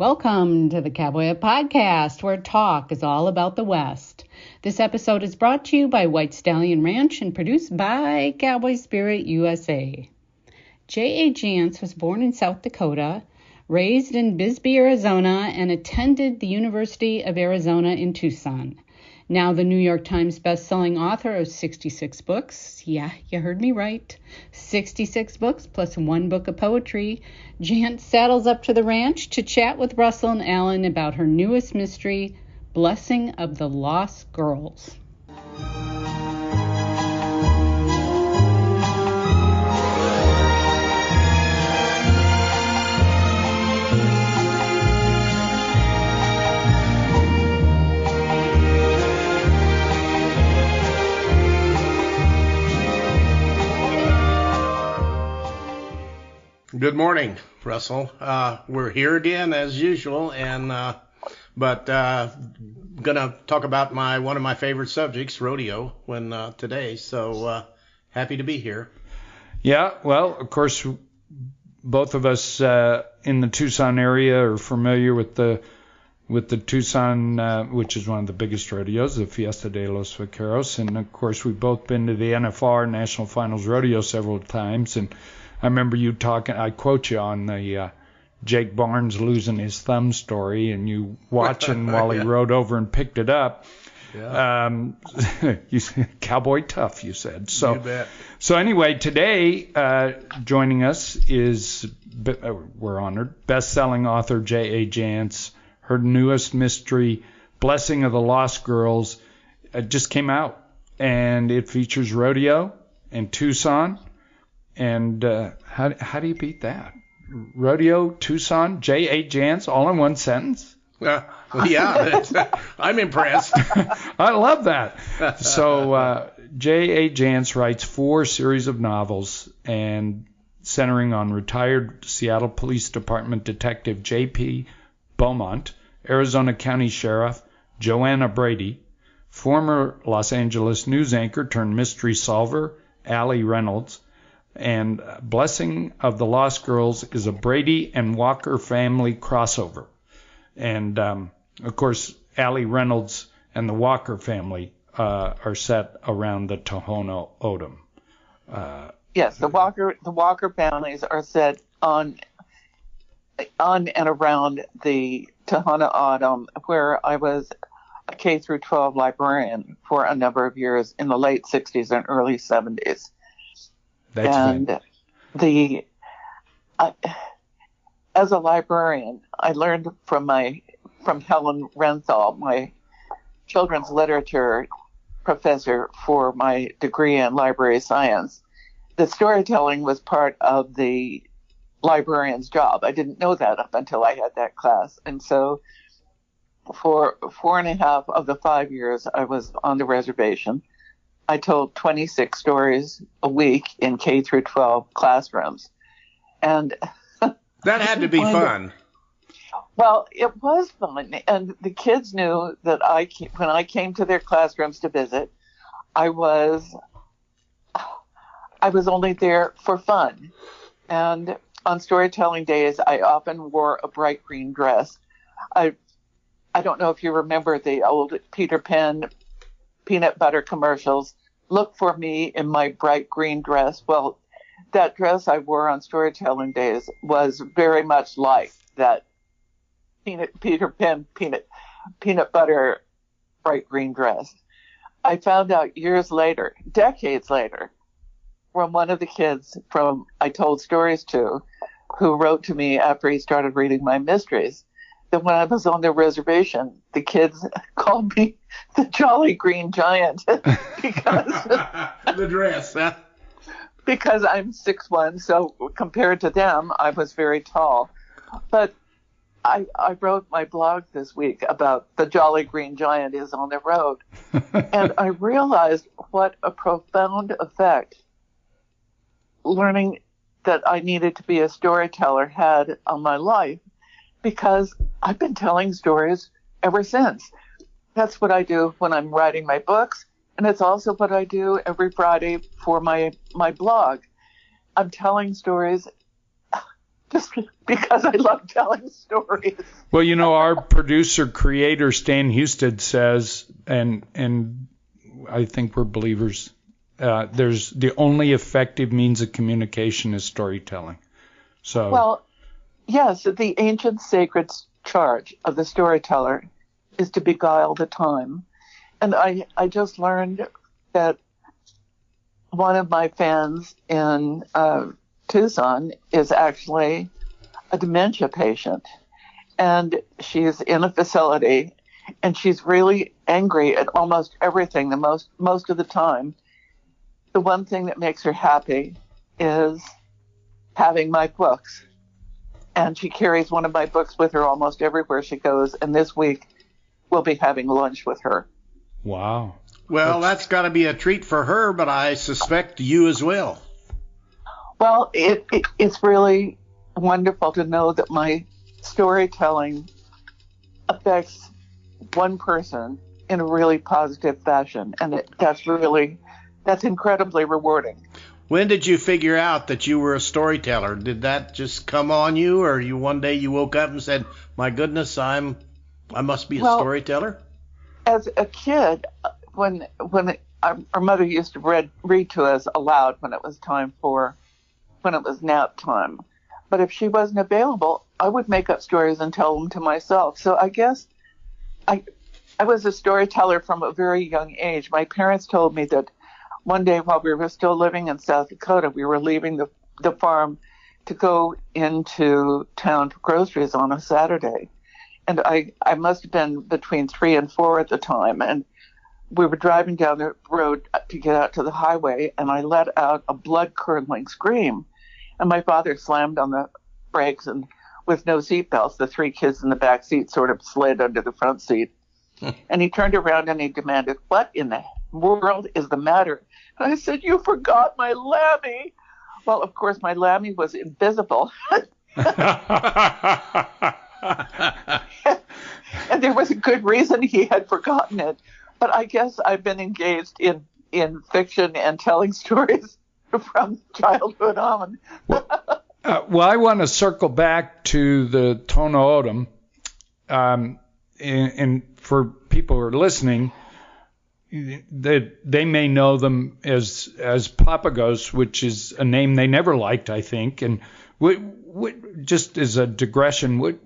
Welcome to the Cowboy Up Podcast, where talk is all about the West. This episode is brought to you by White Stallion Ranch and produced by Cowboy Spirit USA. J.A. Jance was born in South Dakota, raised in Bisbee, Arizona, and attended the University of Arizona in Tucson. Now the New York Times bestselling author of 66 books. Yeah, you heard me right. 66 books plus one book of poetry. Jance saddles up to the ranch to chat with Russell and Alan about her newest mystery, Blessing of the Lost Girls. Good morning, Russell. We're here again as usual, but gonna talk about one of my favorite subjects, rodeo, today. So happy to be here. Yeah, well, of course, both of us in the Tucson area are familiar with the Tucson, which is one of the biggest rodeos, the Fiesta de los Vaqueros, and of course we've both been to the NFR National Finals Rodeo several times, and I remember you talking, I quote you on the Jake Barnes losing his thumb story, and you watching while he rode over and picked it up. Yeah. You cowboy tough, you said. So, you bet. So anyway, today joining us is, we're honored, best-selling author J.A. Jance. Her newest mystery, Blessing of the Lost Girls, just came out, and it features rodeo and Tucson. And how do you beat that? Rodeo, Tucson, J.A. Jance, all in one sentence? Yeah, I'm impressed. I love that. So J.A. Jance writes 4 series of novels and centering on retired Seattle Police Department Detective J.P. Beaumont, Arizona County Sheriff Joanna Brady, former Los Angeles news anchor turned mystery solver Ali Reynolds, and Blessing of the Lost Girls is a Brady and Walker Family crossover. And, of course, Ali Reynolds and the Walker family are set around the Tohono O'odham. Yes, the Walker families are set on and around the Tohono O'odham, where I was a K through 12 librarian for a number of years in the late 60s and early 70s. That's and as a librarian, I learned from Helen Renthal, my children's literature professor for my degree in library science, that storytelling was part of the librarian's job. I didn't know that up until I had that class. And so for 4.5 of the 5 years I was on the reservation, I told 26 stories a week in K through 12 classrooms. And that had to be fun. Well, it was fun. And the kids knew that when I came to their classrooms to visit, I was only there for fun. And on storytelling days, I often wore a bright green dress. I don't know if you remember the old Peter Pan peanut butter commercials. Look for me in my bright green dress. Well, that dress I wore on storytelling days was very much like that Peter Pan peanut butter bright green dress. I found out years later, decades later, from one of the kids I told stories to, who wrote to me after he started reading my mysteries, that when I was on the reservation, the kids called me the Jolly Green Giant because the dress, huh? Because I'm 6'1", so compared to them, I was very tall. But I wrote my blog this week about the Jolly Green Giant is on the road, and I realized what a profound effect learning that I needed to be a storyteller had on my life, because I've been telling stories ever since. That's what I do when I'm writing my books, and it's also what I do every Friday for my blog. I'm telling stories just because I love telling stories. Well, our producer creator Stan Houston says, and I think we're believers. There's the only effective means of communication is storytelling. So. Well, yes, the ancient sacred charge of the storyteller is to beguile the time. And I just learned that one of my fans in Tucson is actually a dementia patient. And she's in a facility, and she's really angry at almost everything most of the time. The one thing that makes her happy is having my books. And she carries one of my books with her almost everywhere she goes. And this week, we'll be having lunch with her. Wow. Well, that's got to be a treat for her, but I suspect you as well. Well, it's really wonderful to know that my storytelling affects one person in a really positive fashion. And that's incredibly rewarding. When did you figure out that you were a storyteller? Did that just come on you, or one day you woke up and said, "My goodness, I must be a storyteller"? As a kid, when our mother used to read to us aloud when it was nap time, but if she wasn't available, I would make up stories and tell them to myself. So I guess I was a storyteller from a very young age. My parents told me that one day while we were still living in South Dakota, we were leaving the farm to go into town for groceries on a Saturday. And I must have been between 3 and 4 at the time. And we were driving down the road to get out to the highway, and I let out a blood-curdling scream. And my father slammed on the brakes, and with no seatbelts, the 3 kids in the back seat sort of slid under the front seat. And he turned around and he demanded, "What in the world is the matter?" And I said, "You forgot my Lammy." Well, of course, my Lammy was invisible. And there was a good reason he had forgotten it. But I guess I've been engaged in fiction and telling stories from childhood on. Well, I want to circle back to the Tohono O'odham. And for people who are listening, they may know them as Papagos, which is a name they never liked, I think. And just as a digression,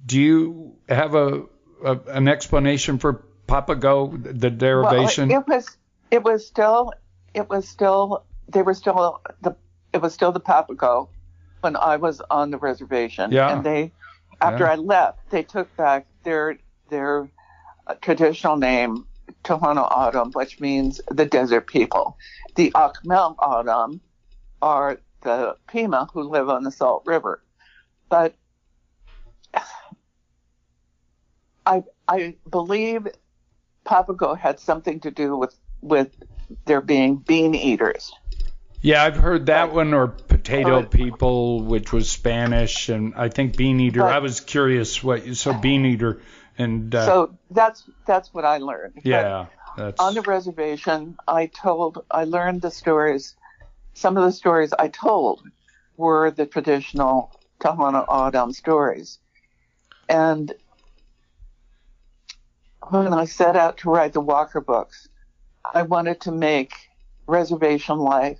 do you have an explanation for Papago, the derivation? Well, it was still the Papago when I was on the reservation. Yeah. And after I left, they took back their traditional name, Tohono O'odham, which means the desert people. The Akmel O'odham are the Pima who live on the Salt River. But I believe Papago had something to do with there being bean eaters. Yeah, I've heard that one, or potato people, which was Spanish, and I think bean eater. I was curious so bean eater, and so that's what I learned. Yeah, on the reservation, I learned the stories. Some of the stories I told were the traditional Tohono O'odham stories, and when I set out to write the Walker books, I wanted to make reservation life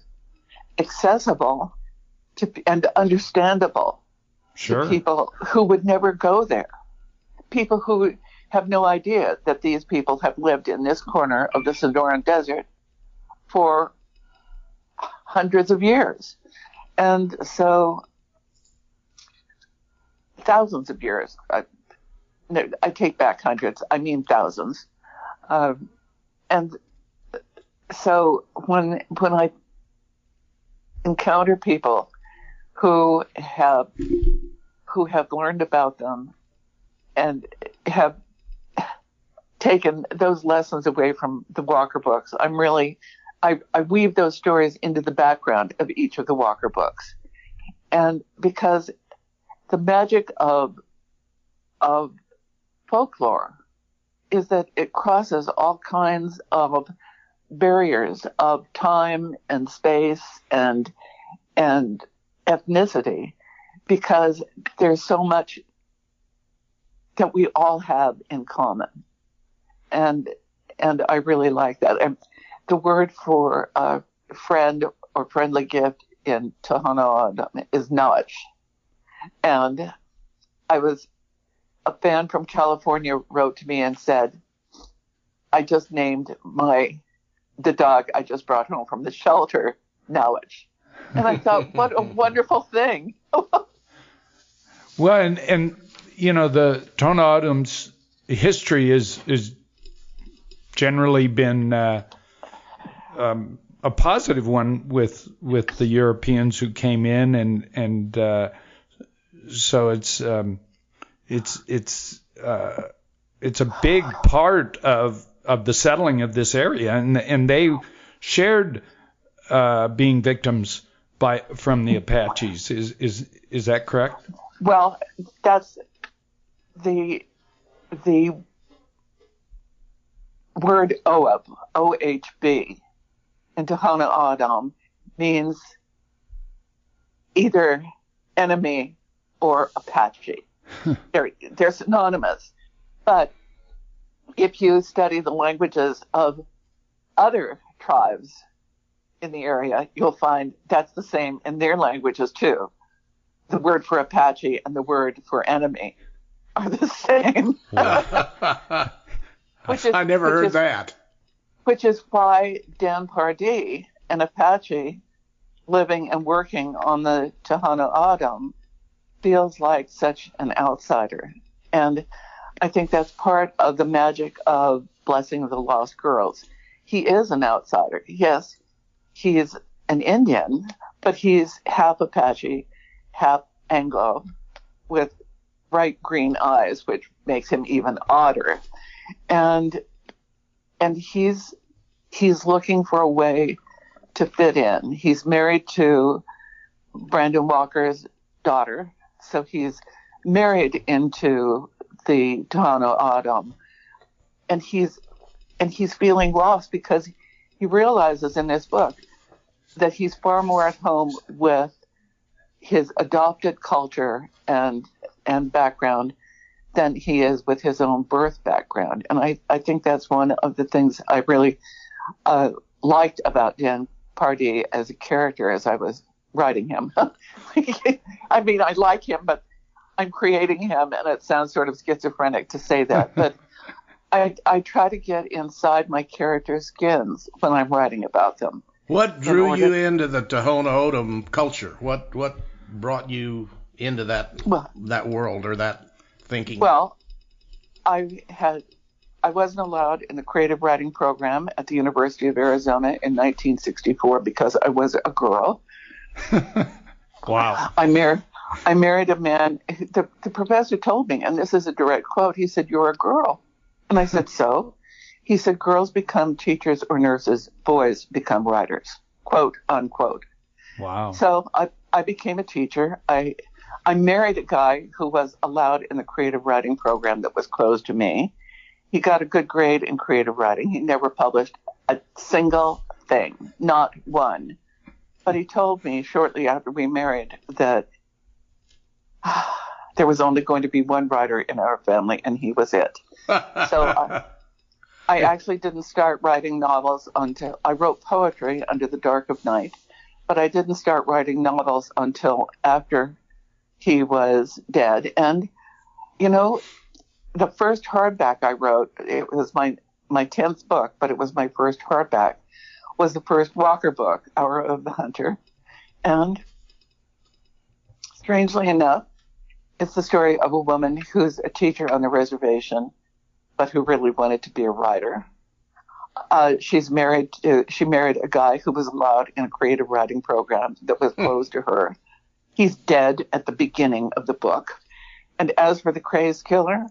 accessible and understandable to people who would never go there. People who have no idea that these people have lived in this corner of the Sonoran Desert for hundreds of years. And so, thousands of years. I take back hundreds. I mean thousands. And so when I encounter people who have learned about them and have taken those lessons away from the Walker books, I weave those stories into the background of each of the Walker books. And because the magic of folklore is that it crosses all kinds of barriers of time and space and ethnicity. because there's so much that we all have in common. And I really like that. And the word for friend or friendly gift in Tohono O'odham is Notch. And a fan from California wrote to me and said, I just named the dog I just brought home from the shelter Nowich. And I thought, what a wonderful thing. Well, and the Tohono O'odham's history is generally been a positive one with the Europeans who came in, and so it's a big part of the settling of this area, and they shared being victims from the Apaches. Is that correct? Well, that's the word OHB, OHB, in Tohono O'odham means either enemy or Apache. They're synonymous. But if you study the languages of other tribes in the area, you'll find that's the same in their languages too. The word for Apache and the word for enemy are the same. I never heard that. Which is why Dan Pardee, an Apache living and working on the Tohono O'odham, feels like such an outsider. And I think that's part of the magic of Blessing of the Lost Girls. He is an outsider. Yes, he's an Indian, but he's half Apache, half Anglo, with bright green eyes, which makes him even odder. And he's looking for a way to fit in. He's married to Brandon Walker's daughter, so he's married into the Tohono O'odham, and he's feeling lost because he realizes in this book that he's far more at home with his adopted culture and background than he is with his own birth background. And I think that's one of the things I really liked about Dan Pardee as a character as I was writing him. I mean, I like him, but I'm creating him, and it sounds sort of schizophrenic to say that. But I try to get inside my characters' skins when I'm writing about them. What drew you into the Tohono O'odham culture? What brought you into that world or that thinking? Well, I wasn't allowed in the creative writing program at the University of Arizona in 1964 because I was a girl. Wow. I married a man. The professor told me, and this is a direct quote, he said, "You're a girl." And I said, "So?" He said, "Girls become teachers or nurses, boys become writers," quote, unquote. Wow. So I became a teacher. I married a guy who was allowed in the creative writing program that was closed to me. He got a good grade in creative writing. He never published a single thing, not one. But he told me shortly after we married that there was only going to be one writer in our family, and he was it. So I actually didn't start writing novels until I wrote poetry under the dark of night, but I didn't start writing novels until after he was dead. And, the first hardback I wrote, it was my 10th book, but it was my first hardback, was the first Walker book, Hour of the Hunter. And strangely enough, it's the story of a woman who's a teacher on the reservation, but who really wanted to be a writer. She married a guy who was allowed in a creative writing program that was closed to her. He's dead at the beginning of the book. And as for the crazed killer,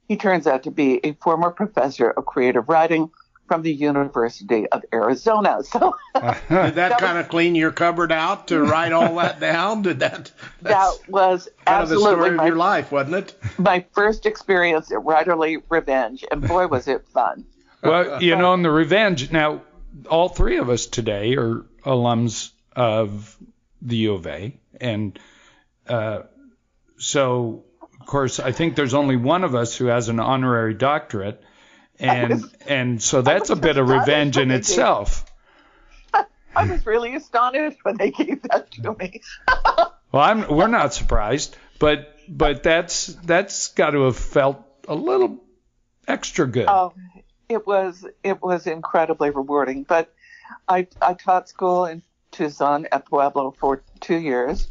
he turns out to be a former professor of creative writing from the University of Arizona. So did that kind of clean your cupboard out to write all that down? That was kind absolutely of the story of your life, wasn't it? My first experience at writerly revenge, and boy, was it fun. Well, in the revenge, now all three of us today are alums of the U of A, and So, of course, I think there's only one of us who has an honorary doctorate, and so that's a bit of revenge in itself. I was really astonished when they gave that to me. Well, we're not surprised, but that's got to have felt a little extra good. Oh, it was incredibly rewarding. But I taught school in Tucson at Pueblo for 2 years.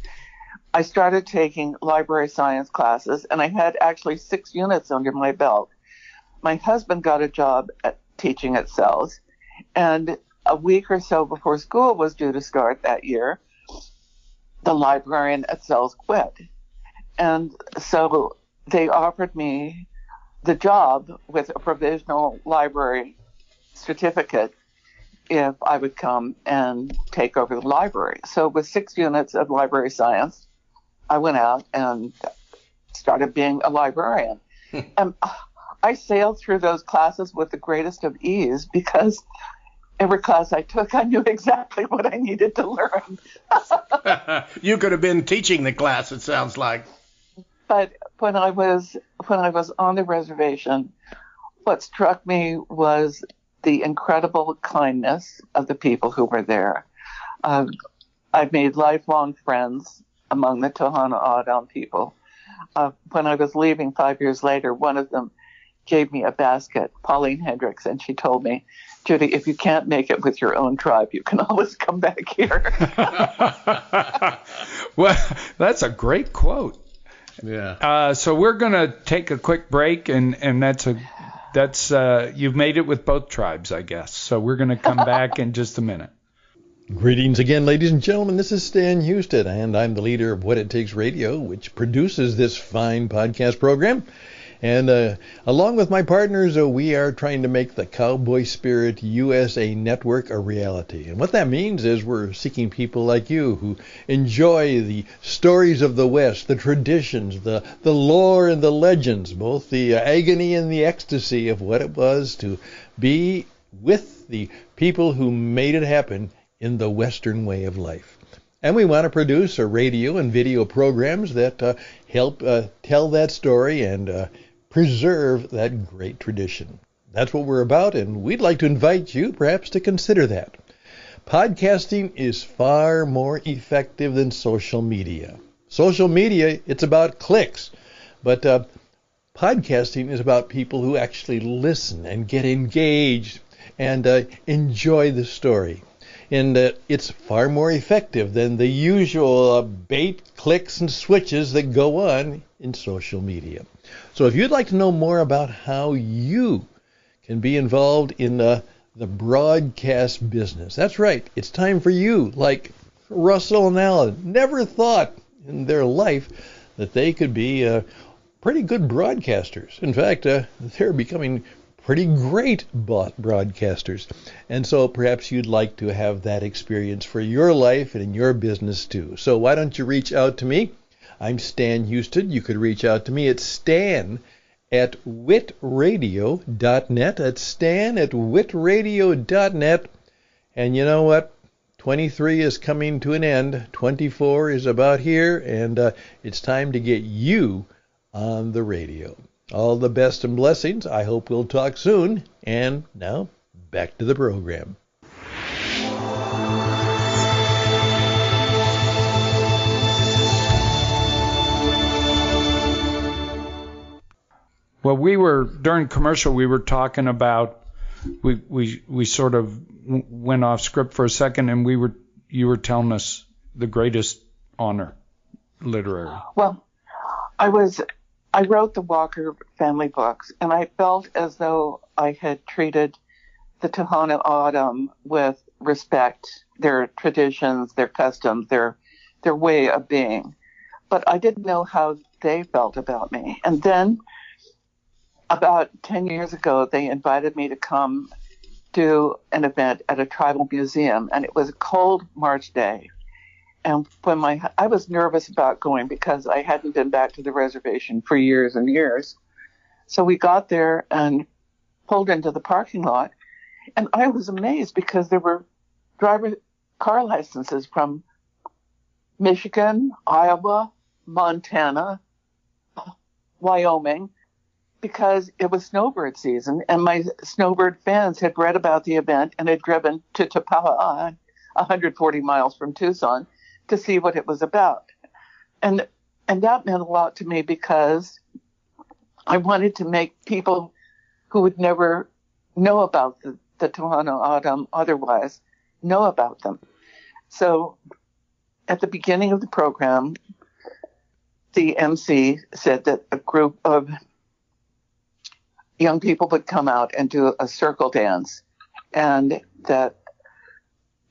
I started taking library science classes, and I had actually 6 units under my belt. My husband got a job teaching at Sells, and a week or so before school was due to start that year, the librarian at Sells quit. And so they offered me the job with a provisional library certificate if I would come and take over the library. So with 6 units of library science, I went out and started being a librarian. And I sailed through those classes with the greatest of ease because every class I took, I knew exactly what I needed to learn. You could have been teaching the class, it sounds like. But when I was on the reservation, what struck me was the incredible kindness of the people who were there. I've made lifelong friends among the Tohono O'odham people. When I was leaving 5 years later, one of them gave me a basket, Pauline Hendricks, and she told me, Judy, if you can't make it with your own tribe, you can always come back here. Well, that's a great quote. Yeah. So we're going to take a quick break, and that's you've made it with both tribes, I guess. So we're going to come back in just a minute. Greetings again, ladies and gentlemen. This is Stan Houston, and I'm the leader of What It Takes Radio, which produces this fine podcast program. And along with my partners, we are trying to make the Cowboy Spirit USA Network a reality. And what that means is we're seeking people like you who enjoy the stories of the West, the traditions, the lore and the legends, both the agony and the ecstasy of what it was to be with the people who made it happen in the Western way of life. And we want to produce radio and video programs that help tell that story and preserve that great tradition. That's what we're about, and we'd like to invite you perhaps to consider that. Podcasting is far more effective than social media. Social media, it's about clicks, but podcasting is about people who actually listen and get engaged and enjoy the story. And it's far more effective than the usual bait, clicks, and switches that go on in social media. So if you'd like to know more about how you can be involved in the broadcast business, that's right, it's time for you, like Russell and Alan, never thought in their life that they could be pretty good broadcasters. In fact, they're becoming pretty great broadcasters. And so perhaps you'd like to have that experience for your life and in your business too. So why don't you reach out to me? I'm Stan Houston. You could reach out to me at stan@witradio.net. That's stan@witradio.net. And you know what? 23 is coming to an end. 24 is about here. And it's time to get you on the radio. All the best and blessings. I hope we'll talk soon. And now, back to the program. Well, during commercial, we were talking about, we sort of went off script for a second, and you were telling us the greatest honor, literary. Well, I wrote the Walker family books, and I felt as though I had treated the Tohono O'odham with respect, their traditions, their customs, their way of being. But I didn't know how they felt about me. And then about 10 years ago, they invited me to come do an event at a tribal museum, and it was a cold March day. And when I was nervous about going because I hadn't been back to the reservation for years and years. So we got there and pulled into the parking lot, and I was amazed because there were driver car licenses from Michigan, Iowa, Montana, Wyoming, because it was snowbird season, and my snowbird fans had read about the event and had driven to Topaa, 140 miles from Tucson, to see what it was about. And that meant a lot to me because I wanted to make people who would never know about the Tohono O'odham otherwise know about them. So at the beginning of the program, the MC said that a group of young people would come out and do a circle dance, and that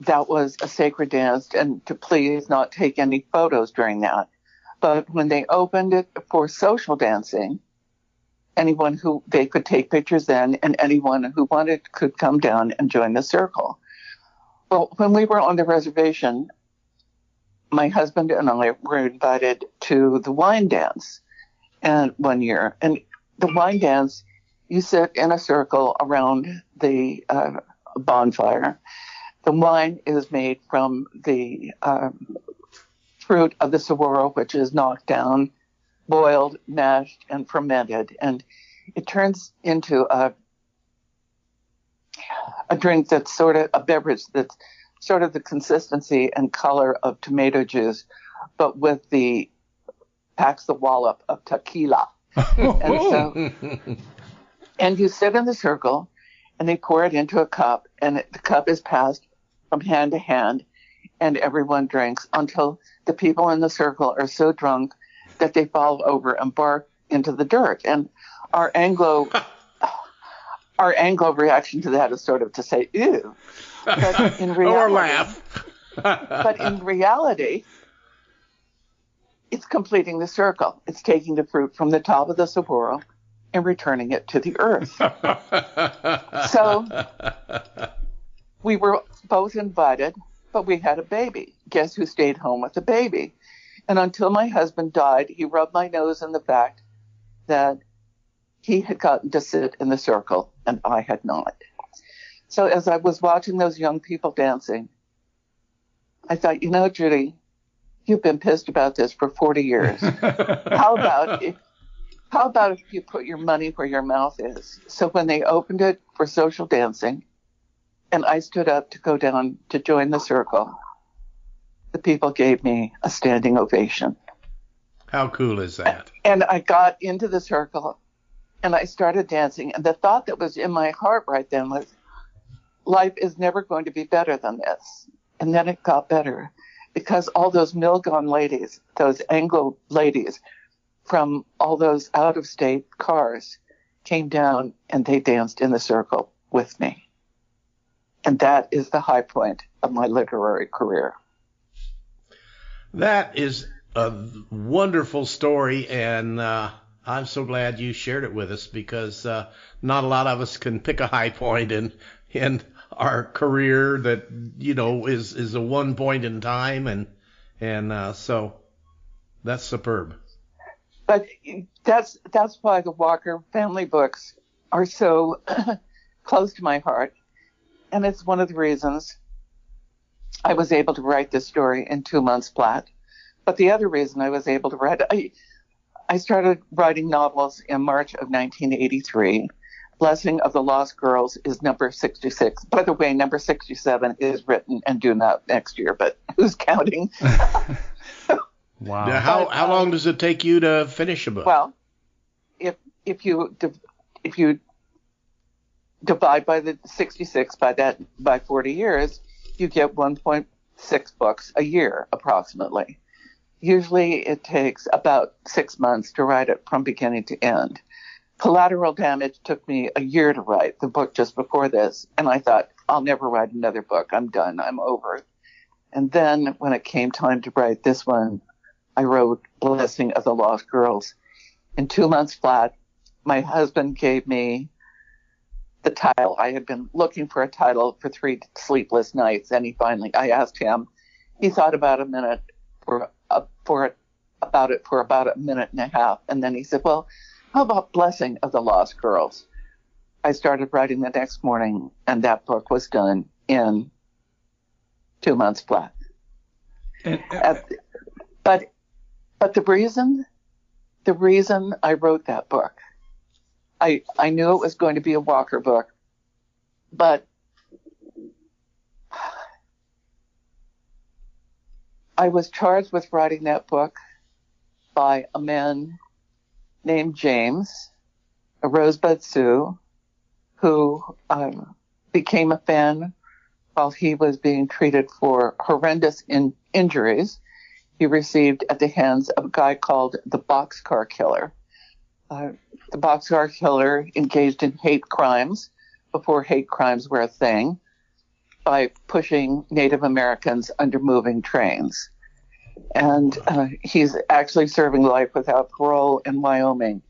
was a sacred dance, and to please not take any photos during that. But when they opened it for social dancing, anyone who they could take pictures then, and anyone who wanted could come down and join the circle. Well, when we were on the reservation, my husband and I were invited to the wine dance and one year. And the wine dance, you sit in a circle around the bonfire. The wine is made from the fruit of the saguaro, which is knocked down, boiled, mashed, and fermented. And it turns into a drink that's sort of a beverage that's sort of the consistency and color of tomato juice, but with packs the wallop of tequila. And you sit in the circle, and they pour it into a cup, and the cup is passed from hand to hand, and everyone drinks until the people in the circle are so drunk that they fall over and bark into the dirt. And our Anglo reaction to that is sort of to say, ew. But in reality, or laugh. But in reality, it's completing the circle. It's taking the fruit from the top of the saguaro and returning it to the earth. So we were both invited, but we had a baby. Guess who stayed home with the baby? And until my husband died, he rubbed my nose in the fact that he had gotten to sit in the circle and I had not. So as I was watching those young people dancing, I thought, Judy, you've been pissed about this for 40 years. How about if you put your money where your mouth is? So when they opened it for social dancing, and I stood up to go down to join the circle, the people gave me a standing ovation. How cool is that? And I got into the circle, and I started dancing, and the thought that was in my heart right then was, life is never going to be better than this. And then it got better, because all those Milgon ladies, those Anglo ladies from all those out-of-state cars came down, and they danced in the circle with me. And that is the high point of my literary career. That is a wonderful story, and I'm so glad you shared it with us, because not a lot of us can pick a high point in our career that, is a one point in time, and so that's superb. But that's why the Walker family books are so close to my heart. And it's one of the reasons I was able to write this story in 2 months flat. But the other reason I was able to write it, I started writing novels in March of 1983. Blessing of the Lost Girls is number 66. By the way, number 67 is written and due out next year, but who's counting? Wow. Now, how long does it take you to finish a book? Well, if you divide by the 66 by 40 years, you get 1.6 books a year approximately. Usually it takes about 6 months to write it from beginning to end. Collateral Damage took me a year to write, the book just before this, and I thought, I'll never write another book. I'm done. I'm over it. And then when it came time to write this one, I wrote Blessing of the Lost Girls. In 2 months flat, my husband gave me the title. I had been looking for a title for 3 sleepless nights, and I asked him. He thought about a minute for about a minute and a half, and then he said, well, how about Blessing of the Lost Girls? I started writing the next morning, and that book was done in 2 months flat. But the reason the reason I wrote that book. I knew it was going to be a Walker book, but I was charged with writing that book by a man named James, a Rosebud Sioux, who became a fan while he was being treated for horrendous injuries he received at the hands of a guy called the Boxcar Killer. The Boxcar Killer engaged in hate crimes before hate crimes were a thing by pushing Native Americans under moving trains. And he's actually serving life without parole in Wyoming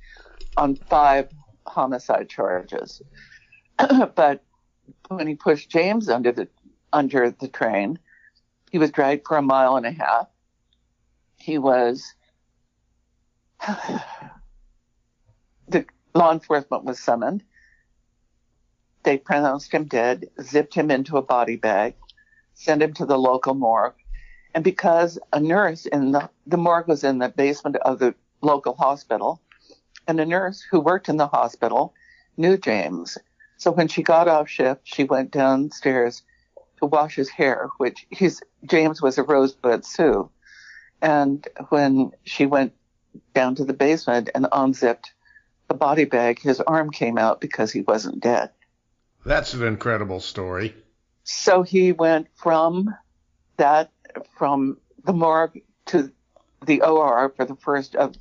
on 5 homicide charges. But when he pushed James under the train, he was dragged for 1.5 miles. He was, the law enforcement was summoned. They pronounced him dead, zipped him into a body bag, sent him to the local morgue. And because a nurse in the morgue was in the basement of the local hospital, and a nurse who worked in the hospital knew James. So when she got off shift, she went downstairs to wash his hair, James was a Rosebud Sioux. And when she went down to the basement and unzipped the body bag, his arm came out because he wasn't dead. That's an incredible story. So he went from the morgue to the OR for the first of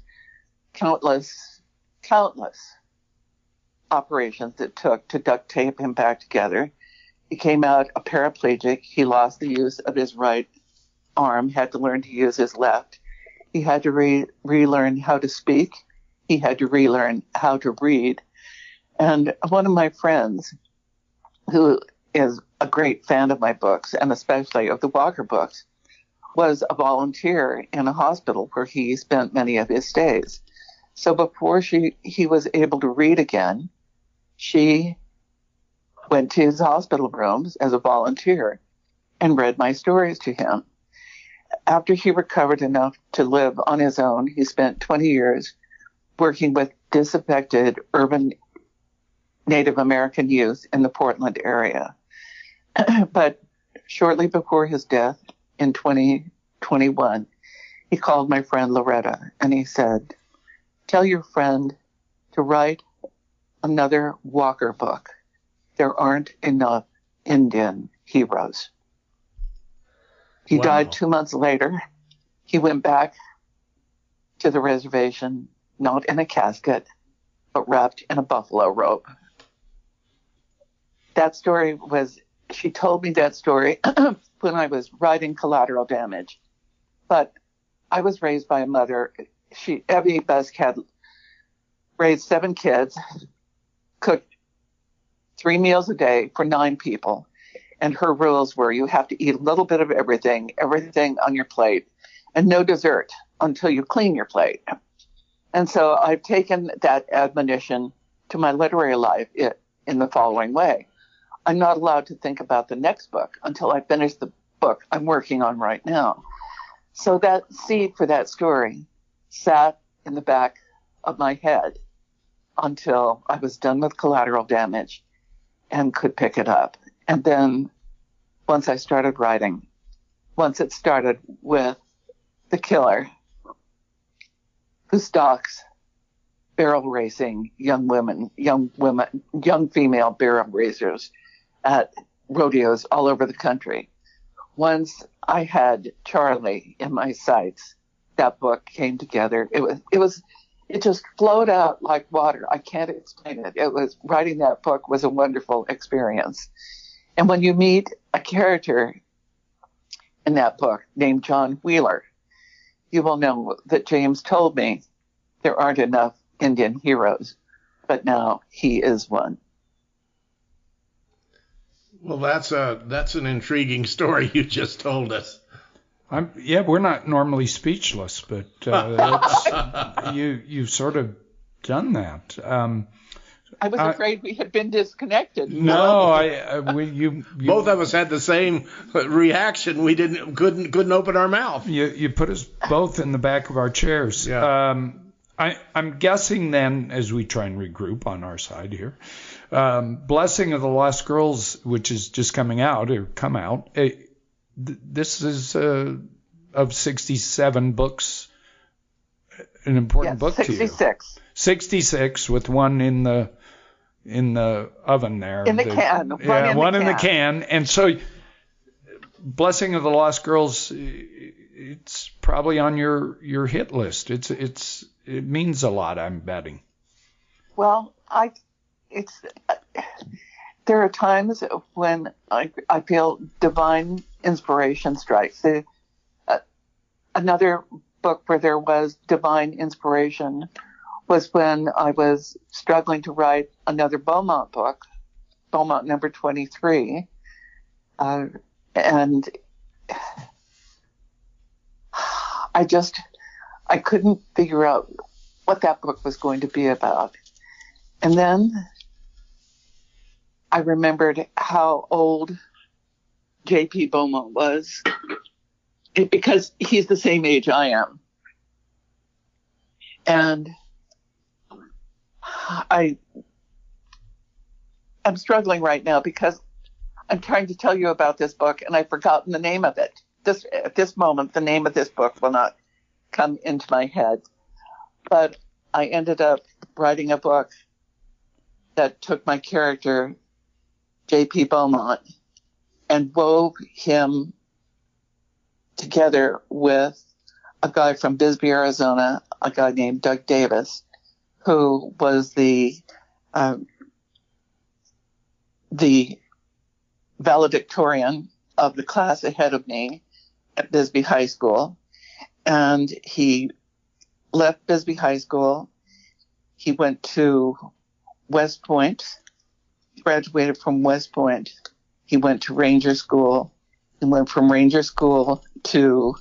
countless operations it took to duct tape him back together. He came out a paraplegic. He lost the use of his right arm, had to learn to use his left. He had to relearn how to speak. He had to relearn how to read. And one of my friends, who is a great fan of my books, and especially of the Walker books, was a volunteer in a hospital where he spent many of his stays. So before he was able to read again, she went to his hospital rooms as a volunteer and read my stories to him. After he recovered enough to live on his own, he spent 20 years working with disaffected urban Native American youth in the Portland area. But shortly before his death in 2021, he called my friend Loretta and he said, "Tell your friend to write another Walker book. There aren't enough Indian heroes." He died 2 months later. He went back to the reservation, not in a casket, but wrapped in a buffalo robe. That story was, she told me that story when I was writing Collateral Damage. But I was raised by a mother. Evie Busk had raised 7 kids, cooked 3 meals a day for 9 people. And her rules were you have to eat a little bit of everything on your plate, and no dessert until you clean your plate. And so I've taken that admonition to my literary life in the following way. I'm not allowed to think about the next book until I finish the book I'm working on right now. So that seed for that story sat in the back of my head until I was done with Collateral Damage and could pick it up. And then once I started writing, once it started with the killer who stalks barrel racing young female barrel racers at rodeos all over the country. Once I had Charlie in my sights, that book came together. It just flowed out like water. I can't explain it. Writing that book was a wonderful experience. And when you meet a character in that book named John Wheeler, you will know that James told me there aren't enough Indian heroes, but now he is one. Well, that's an intriguing story you just told us. We're not normally speechless, but you've sort of done that. I was afraid we had been disconnected. No, you both of us had the same reaction. We couldn't open our mouth. You put us both in the back of our chairs. Yeah. I'm guessing then, as we try and regroup on our side here, Blessing of the Lost Girls, which is just come out, this is of 67 books, an important book 66. to you. 66 with one in the oven there. In the can. One in the can. And so Blessing of the Lost Girls, it's probably on your hit list. It means a lot, I'm betting. Well, there are times when I feel divine inspiration strikes. Another book where there was divine inspiration was when I was struggling to write another Beaumont book, Beaumont number 23. And I couldn't figure out what that book was going to be about. And then I remembered how old J.P. Beaumont was, because he's the same age I am. And I'm struggling right now because I'm trying to tell you about this book and I've forgotten the name of it. At this moment, the name of this book will not come into my head. But I ended up writing a book that took my character, J.P. Beaumont, and wove him together with a guy from Bisbee, Arizona, a guy named Doug Davis, who was the valedictorian of the class ahead of me at Bisbee High School. And he left Bisbee High School. He went to West Point, graduated from West Point. He went to Ranger School. He went from Ranger School to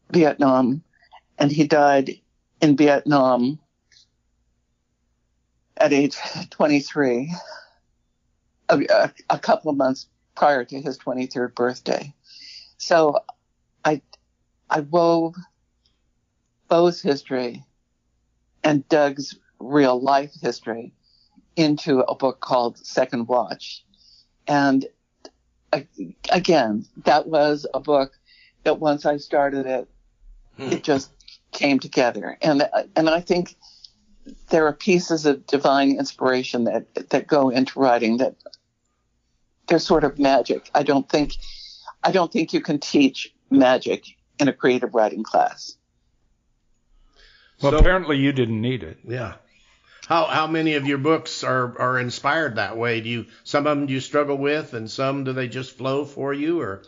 Vietnam, and he died in Vietnam at age 23, a couple of months prior to his 23rd birthday. So I wove Beau's history and Doug's real life history into a book called Second Watch. And again, that was a book that once I started it, it just came together. And I think there are pieces of divine inspiration that go into writing that they're sort of magic. I don't think you can teach magic in a creative writing class. Well, apparently you didn't need it. Yeah. How many of your books are inspired that way? Some of them do you struggle with, and some do they just flow for you, or?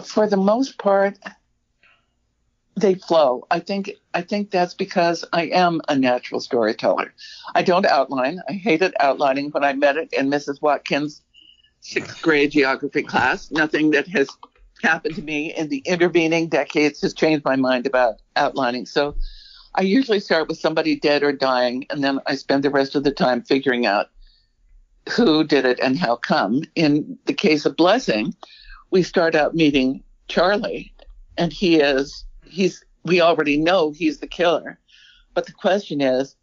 For the most part, they flow. I think that's because I am a natural storyteller. I don't outline. I hated outlining when I met it in Mrs. Watkins' 6th grade geography class. Nothing that has happened to me in the intervening decades has changed my mind about outlining. So I usually start with somebody dead or dying, and then I spend the rest of the time figuring out who did it and how come. In the case of Blessing, we start out meeting Charlie, and we already know he's the killer. But the question is,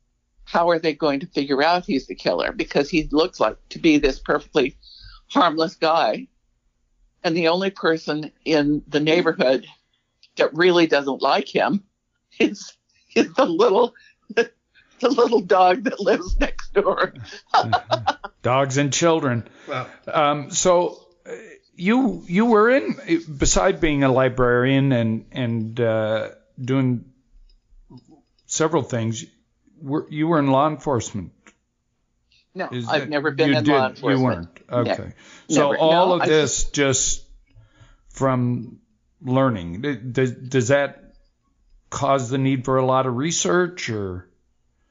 how are they going to figure out he's the killer? Because he looks like to be this perfectly harmless guy. And the only person in the neighborhood that really doesn't like him is the little dog that lives next door. Dogs and children. Wow. So you were in, beside being a librarian and doing several things, you were in law enforcement. No, I've never been in law enforcement. You weren't. Okay. No, so never. all of this just from learning. Does that cause the need for a lot of research, or?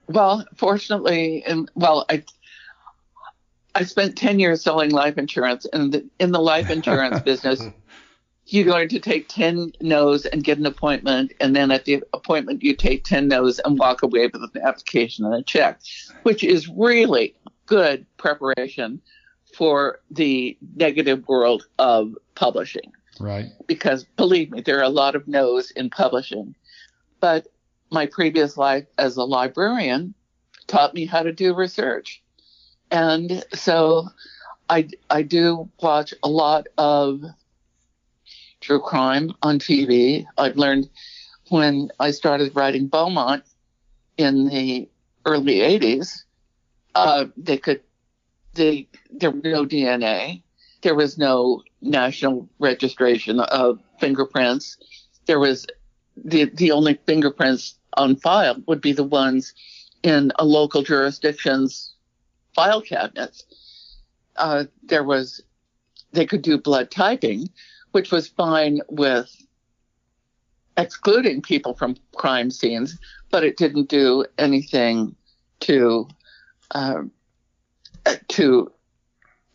Well, fortunately, I spent 10 years selling life insurance, and in the life insurance business, you learn to take 10 no's and get an appointment, and then at the appointment you take 10 no's and walk away with an application and a check, which is really good preparation for the negative world of publishing. Right. Because believe me, there are a lot of no's in publishing. But my previous life as a librarian taught me how to do research. And so I do watch a lot of true crime on TV. I've learned when I started writing Beaumont in the early 80s, there was no DNA. There was no national registration of fingerprints. There was the only fingerprints on file would be the ones in a local jurisdiction's file cabinets. They could do blood typing, which was fine with excluding people from crime scenes, but it didn't do anything to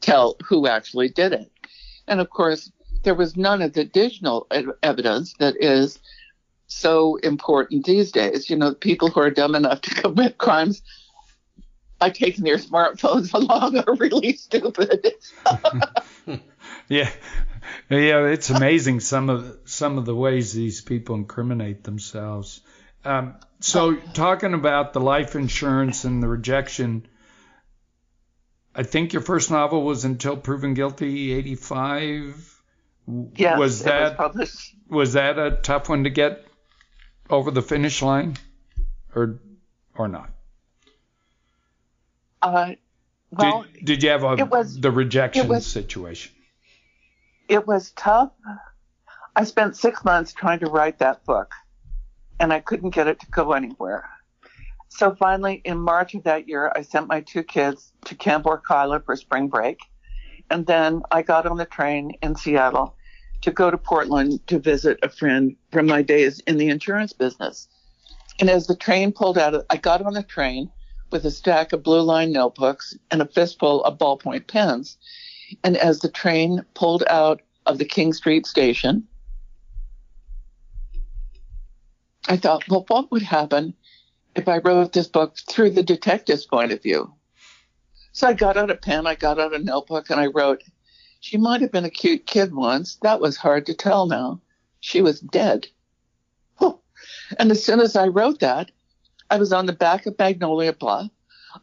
tell who actually did it. And of course, there was none of the digital evidence that is so important these days. You know, people who are dumb enough to commit crimes by taking their smartphones along are really stupid. Yeah, it's amazing some of the ways these people incriminate themselves. So talking about the life insurance and the rejection, I think your first novel was Until Proven Guilty, 85. Yes, was that published. Was that a tough one to get over the finish line, or not? Well, did you have the rejection situation? It was tough. I spent 6 months trying to write that book, and I couldn't get it to go anywhere. So finally, in March of that year, I sent my 2 kids to Camp Orkila for spring break. And then I got on the train in Seattle to go to Portland to visit a friend from my days in the insurance business. And as the train pulled out, I got on the train with a stack of blue line notebooks and a fistful of ballpoint pens. And as the train pulled out of the King Street station, I thought, well, what would happen if I wrote this book through the detective's point of view? So I got out a pen, I got out a notebook, and I wrote, she might have been a cute kid once. That was hard to tell now. She was dead. Whew. And as soon as I wrote that, I was on the back of Magnolia Bluff.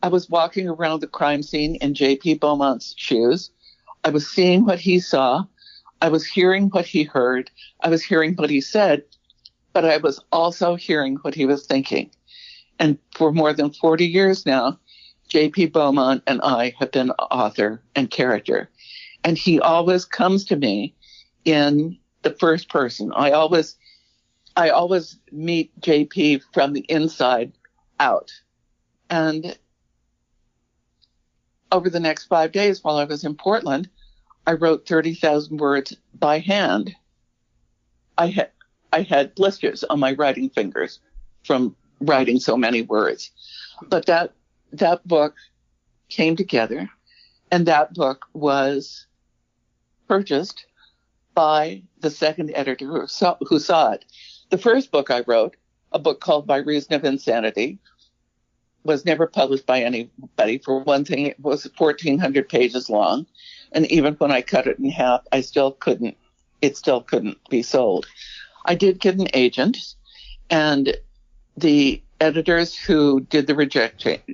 I was walking around the crime scene in J.P. Beaumont's shoes. I was seeing what he saw. I was hearing what he heard. I was hearing what he said, but I was also hearing what he was thinking. And for more than 40 years now, J.P. Beaumont and I have been author and character. And he always comes to me in the first person. I always meet J.P. from the inside out. And over the next 5 days while I was in Portland, I wrote 30,000 words by hand. I had blisters on my writing fingers from writing so many words. But that book came together, and that book was purchased by the second editor who saw it. The first book I wrote, a book called By Reason of Insanity, was never published by anybody. For one thing, it was 1,400 pages long, and even when I cut it in half, it still couldn't be sold. I did get an agent, and the editors who did the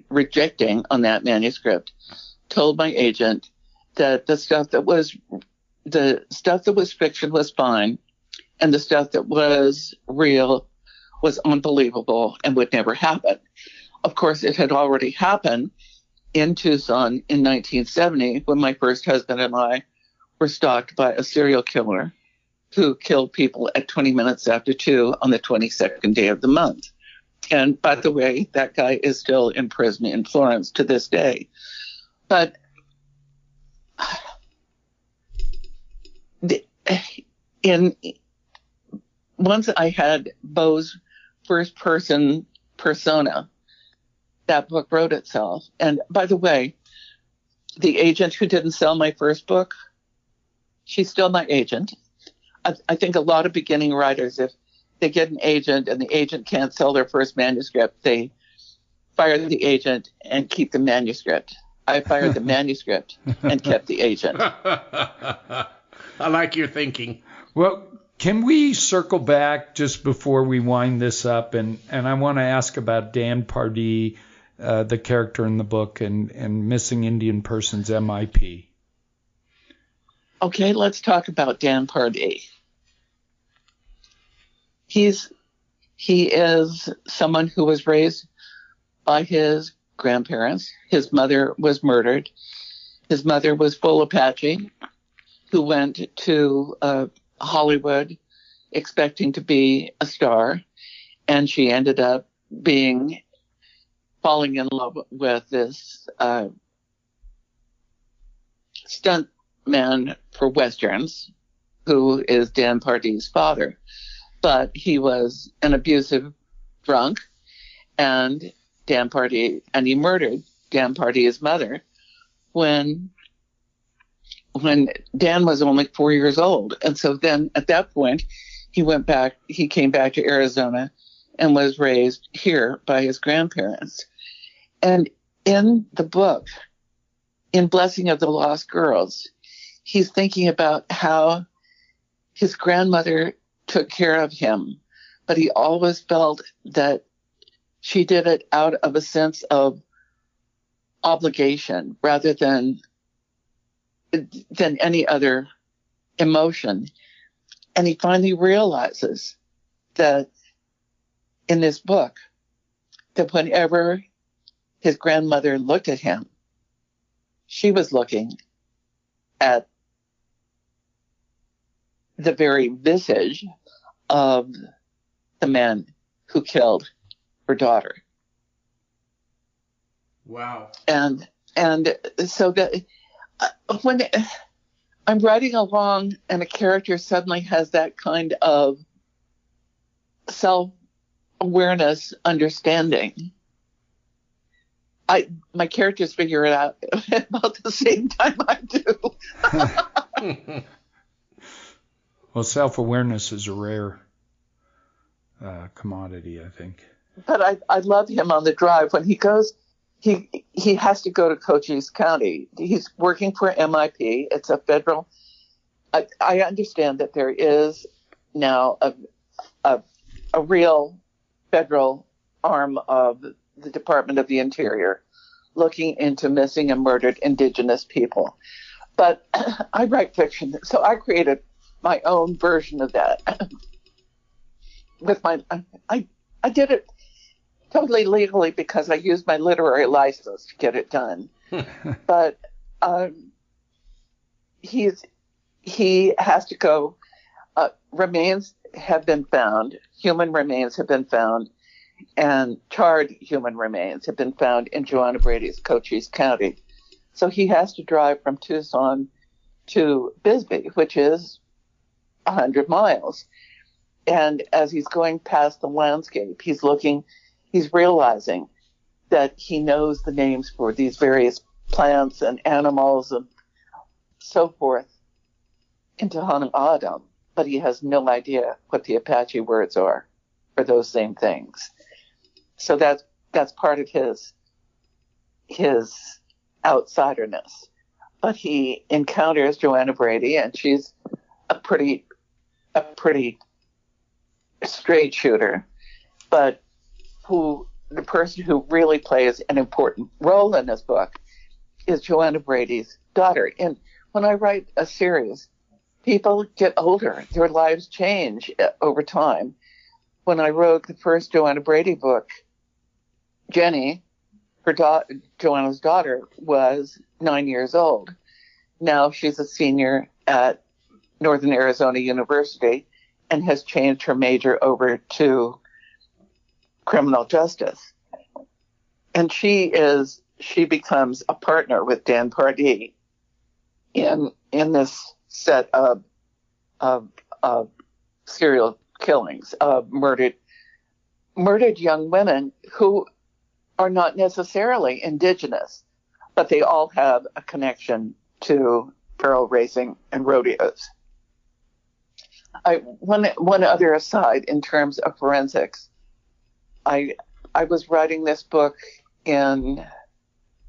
rejecting on that manuscript told my agent that the stuff that was fiction was fine, and the stuff that was real was unbelievable and would never happen. Of course, it had already happened in Tucson in 1970 when my first husband and I were stalked by a serial killer who killed people at 20 minutes after 2 on the 22nd day of the month. And by the way, that guy is still in prison in Florence to this day. But once I had Beau's first person persona, that book wrote itself. And by the way, the agent who didn't sell my first book, she's still my agent. I think a lot of beginning writers, if they get an agent and the agent can't sell their first manuscript, they fire the agent and keep the manuscript. I fired the manuscript and kept the agent. I like your thinking. Well, can we circle back just before we wind this up? And I want to ask about Dan Pardee, the character in the book, and Missing Indian Persons, MIP. Okay, let's talk about Dan Pardee. He is someone who was raised by his grandparents. His mother was murdered. His mother was full Apache who went to Hollywood expecting to be a star, and she ended up falling in love with this stunt man for Westerns, who is Dan Pardee's father. But he was an abusive drunk, and he murdered Dan Pardee's mother when Dan was only 4 years old. And so then at that point, he came back to Arizona and was raised here by his grandparents. And in the book, in Blessing of the Lost Girls, he's thinking about how his grandmother took care of him, but he always felt that she did it out of a sense of obligation rather than any other emotion. And he finally realizes that in this book, that whenever his grandmother looked at him, she was looking at the very visage of the man who killed her daughter. Wow. And so that when I'm writing along and a character suddenly has that kind of self-awareness, understanding, my characters figure it out about the same time I do. Well, self-awareness is a rare commodity, I think. But I love him on the drive when he goes. He has to go to Cochise County. He's working for MIP. It's a federal. I understand that there is now a real federal arm of the Department of the Interior looking into missing and murdered Indigenous people. But I write fiction, so I created my own version of that. I did it totally legally because I used my literary license to get it done. But he has to go. Remains have been found. Human remains have been found, and charred human remains have been found in Joanna Brady's Cochise County. So he has to drive from Tucson to Bisbee, which is 100 miles. And as he's going past the landscape, he's realizing that he knows the names for these various plants and animals and so forth in Tohono O'odham, but he has no idea what the Apache words are for those same things. So that's part of his outsiderness. But he encounters Joanna Brady, and she's a pretty straight shooter, but the person who really plays an important role in this book is Joanna Brady's daughter. And when I write a series, people get older. Their lives change over time. When I wrote the first Joanna Brady book, Jenny, Joanna's daughter, was 9 years old. Now she's a senior at Northern Arizona University and has changed her major over to criminal justice. And she becomes a partner with Dan Pardee in this set of serial killings of murdered young women who are not necessarily indigenous, but they all have a connection to barrel racing and rodeos. One other aside in terms of forensics, I was writing this book in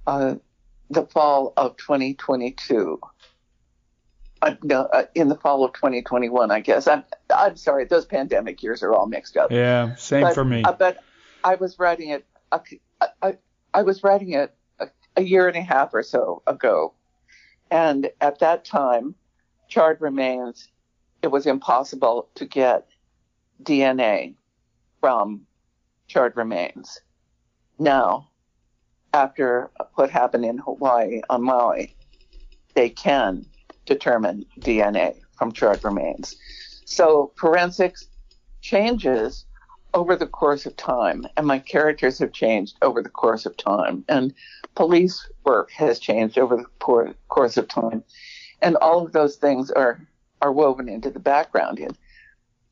the fall of 2022, in the fall of 2021, I guess. I'm sorry, those pandemic years are all mixed up. Yeah, same for me. But I was writing it. I was writing it a year and a half or so ago, and at that time, charred remains. It was impossible to get DNA from charred remains. Now, after what happened in Hawaii on Maui, they can determine DNA from charred remains. So forensics changes over the course of time, and my characters have changed over the course of time, and police work has changed over the course of time, and all of those things are woven into the background. And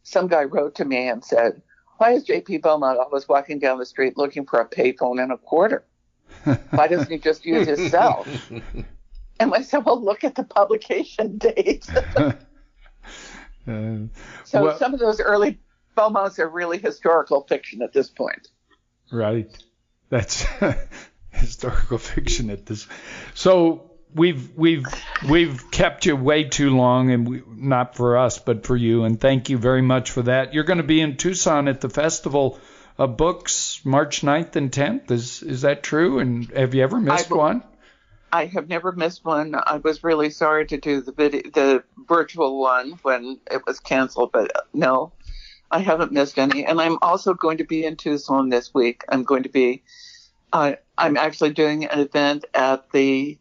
some guy wrote to me and said, "Why is J.P. Beaumont always walking down the street looking for a payphone and a quarter? Why doesn't he just use his cell?" And I said, "Well, look at the publication date." Some of those early Beaumonts are really historical fiction at this point. Right. That's historical fiction at this. So we've kept you way too long, and not for us, but for you. And thank you very much for that. You're going to be in Tucson at the Festival of Books March 9th and 10th. Is that true? And have you ever missed one? I have never missed one. I was really sorry to do the virtual one when it was canceled, but no, I haven't missed any. And I'm also going to be in Tucson this week. I'm actually doing an event at the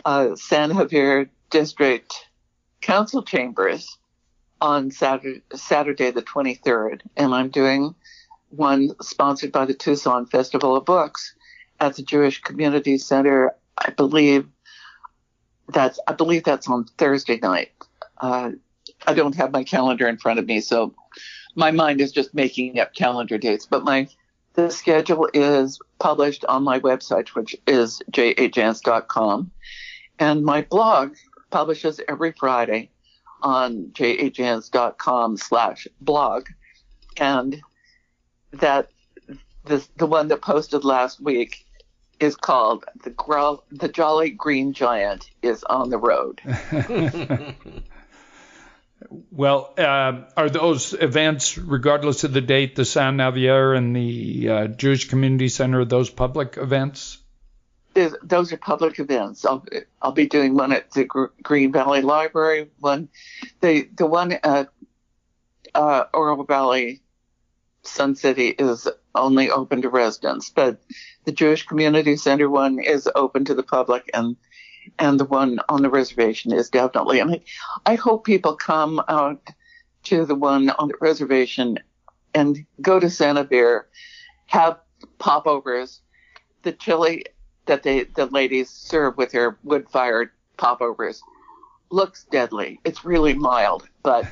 San Javier District Council Chambers on Saturday the 23rd, and I'm doing one sponsored by the Tucson Festival of Books at the Jewish Community Center. I believe that's on Thursday night. I don't have my calendar in front of me, so my mind is just making up calendar dates. But the schedule is published on my website, which is jajance.com, and my blog publishes every Friday on jajance.com/blog, and that the one that posted last week is called The Jolly Green Giant is on the Road. Well, are those events, regardless of the date, the San Javier and the Jewish Community Center, are those public events? Those are public events. I'll be doing one at the Green Valley Library. The one at Oro Valley Sun City is only open to residents, but the Jewish Community Center one is open to the public, and the one on the reservation is definitely. And I hope people come out to the one on the reservation and go to Santa Beer, have popovers. The chili that the ladies serve with their wood-fired popovers looks deadly. It's really mild, but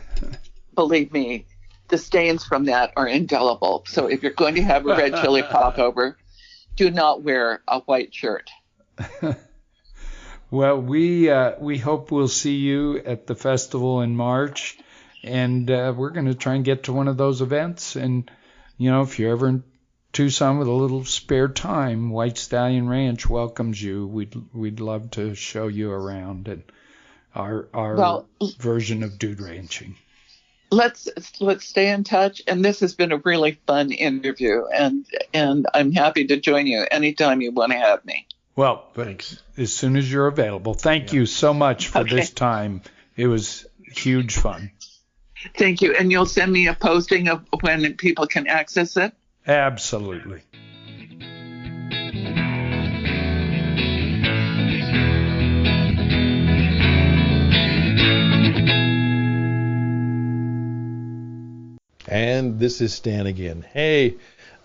believe me, the stains from that are indelible. So if you're going to have a red chili popover, do not wear a white shirt. Well, we hope we'll see you at the festival in March, and we're going to try and get to one of those events. And if you're ever in Tucson with a little spare time, White Stallion Ranch welcomes you. We'd love to show you around and our version of dude ranching. Let's stay in touch, and this has been a really fun interview, and I'm happy to join you anytime you want to have me. Well, thanks. As soon as you're available. Thank you so much for this time. It was huge fun. Thank you, and you'll send me a posting of when people can access it? Absolutely. And this is Stan again. Hey,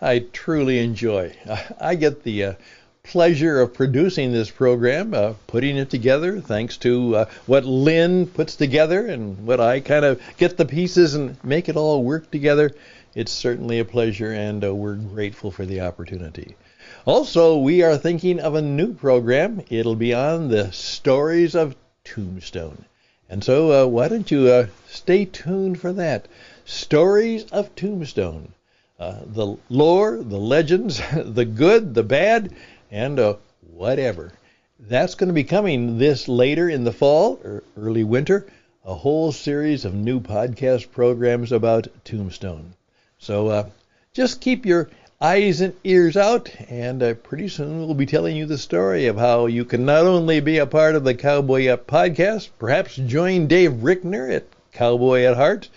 I truly enjoy. I get the pleasure of producing this program, putting it together, thanks to what Lynn puts together and what I kind of get the pieces and make it all work together. It's certainly a pleasure, and we're grateful for the opportunity. Also, we are thinking of a new program. It'll be on the stories of Tombstone. And so why don't you stay tuned for that. Stories of Tombstone. The lore, the legends, the good, the bad, and whatever. That's going to be coming this later in the fall or early winter a whole series of new podcast programs about Tombstone. So just keep your eyes and ears out, and pretty soon we'll be telling you the story of how you can not only be a part of the Cowboy Up podcast, perhaps join Dave Rickner at Cowboy at Heart,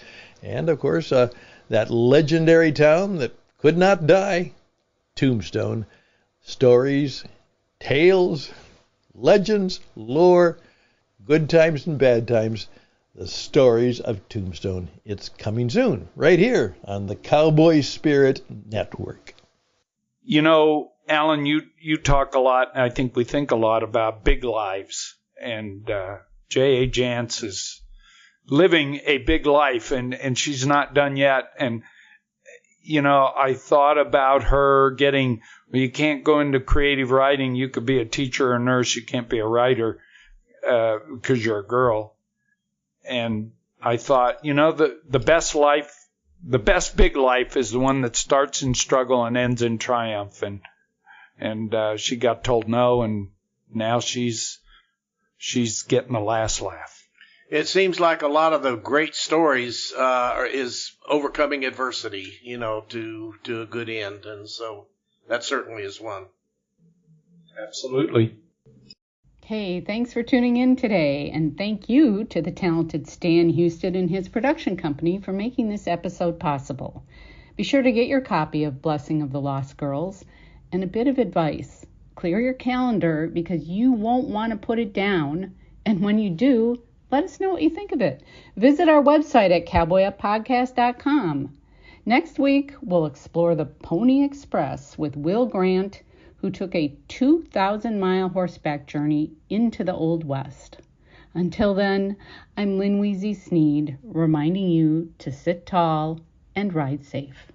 and of course that legendary town that could not die, Tombstone. Stories, tales, legends, lore, good times and bad times, the stories of Tombstone. It's coming soon, right here on the Cowboy Spirit Network. You know, Alan, you talk a lot, and I think we think a lot about big lives. And J.A. Jance is living a big life, and she's not done yet. And, you know, I thought about her getting, well, you can't go into creative writing. You could be a teacher or a nurse. You can't be a writer because you're a girl. And I thought, you know, the best life, the best big life is the one that starts in struggle and ends in triumph. And she got told no, and now she's getting the last laugh. It seems like a lot of the great stories is overcoming adversity, you know, to a good end. And so that certainly is one. Absolutely. Hey, thanks for tuning in today, and thank you to the talented Stan Houston and his production company for making this episode possible. Be sure to get your copy of Blessing of the Lost Girls, and a bit of advice. Clear your calendar because you won't want to put it down, and when you do, let us know what you think of it. Visit our website at cowboyuppodcast.com. Next week, we'll explore the Pony Express with Will Grant, who took a 2,000-mile horseback journey into the Old West. Until then, I'm Lynn Weezy Sneed, reminding you to sit tall and ride safe.